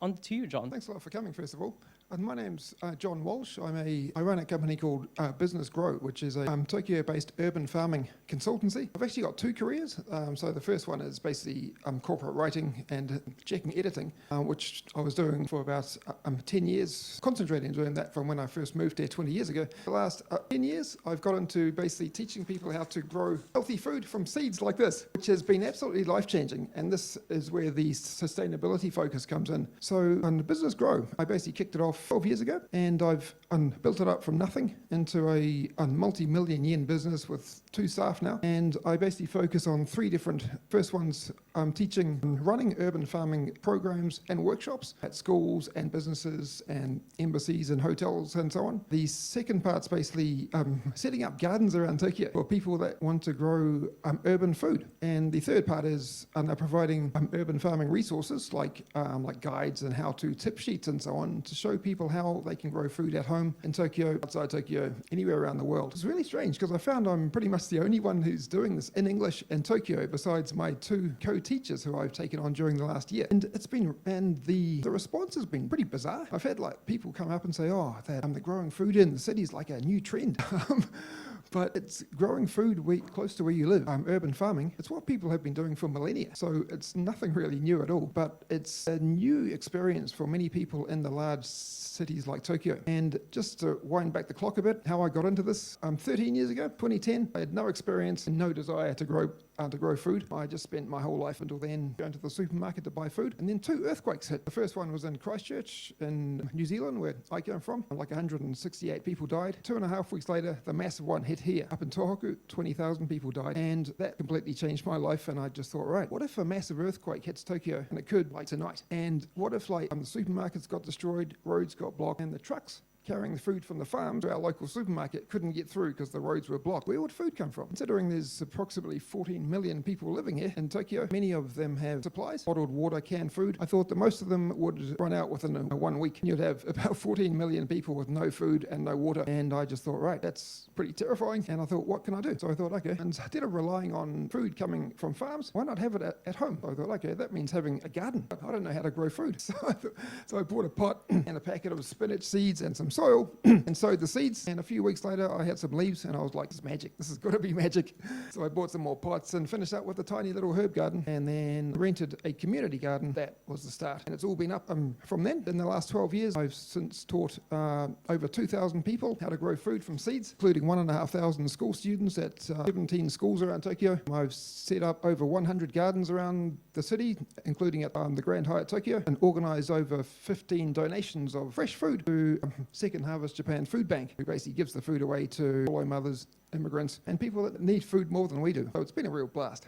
On to you, Jon. Thanks a lot for coming, first of all. My name's Jon Walsh. I run a company called Business Grow, which is a Tokyo-based urban farming consultancy. I've actually got two careers. So the first one is basically corporate writing and checking editing, which I was doing for about 10 years, concentrating on doing that from when I first moved there 20 years ago. The last 10 years, I've got into basically teaching people how to grow healthy food from seeds like this, which has been absolutely life-changing. And this is where the sustainability focus comes in. So on Business Grow, I basically kicked it off 12 years ago, and I've built it up from nothing into a multi-million yen business with 2 staff now. And I basically focus on 3 different, first one's teaching and running urban farming programs and workshops at schools and businesses and embassies and hotels and so on. The second part's basically setting up gardens around Tokyo for people that want to grow urban food. And the third part is providing urban farming resources like guides and how-to tip sheets and so on to show people how they can grow food at home in Tokyo, outside Tokyo, anywhere around the world. It's really strange because I found I'm pretty much the only one who's doing this in English in Tokyo besides my 2 co-teachers who I've taken on during the last year. And the response has been pretty bizarre. I've had people come up and say, oh, they're growing food in the city's like a new trend. But it's growing food close to where you live, urban farming. It's what people have been doing for millennia. So it's nothing really new at all, but it's a new experience for many people in the large cities like Tokyo. And just to wind back the clock a bit, how I got into this, 13 years ago, 2010, I had no experience and no desire to grow food. I just spent my whole life until then going to the supermarket to buy food. And then 2 earthquakes hit. The first one was in Christchurch in New Zealand, where I came from. 168 people died. 2.5 weeks later, the massive one hit here. Up in Tohoku, 20,000 people died. And that completely changed my life. And I just thought, right, what if a massive earthquake hits Tokyo? And it could, tonight. And what if, the supermarkets got destroyed, roads got blocked, and the trucks carrying the food from the farm to our local supermarket couldn't get through because the roads were blocked? Where would food come from? Considering there's approximately 14 million people living here in Tokyo, many of them have supplies, bottled water, canned food. I thought that most of them would run out within 1 week. You'd have about 14 million people with no food and no water. And I just thought, right, that's pretty terrifying. And I thought, what can I do? So I thought, okay, instead of relying on food coming from farms, why not have it at home? So I thought, okay, that means having a garden. But I don't know how to grow food. So I bought a pot and a packet of spinach seeds and some soil and sowed the seeds. And a few weeks later, I had some leaves and I was like, this is magic. This has got to be magic. So I bought some more pots and finished up with a tiny little herb garden and then rented a community garden. That was the start. And it's all been up from then. In the last 12 years, I've since taught over 2,000 people how to grow food from seeds, including 1,500 school students at 17 schools around Tokyo. I've set up over 100 gardens around the city, including at the Grand Hyatt Tokyo, and organised over 15 donations of fresh food to Second Harvest Japan Food Bank, who basically gives the food away to solo mothers, immigrants, and people that need food more than we do. So it's been a real blast.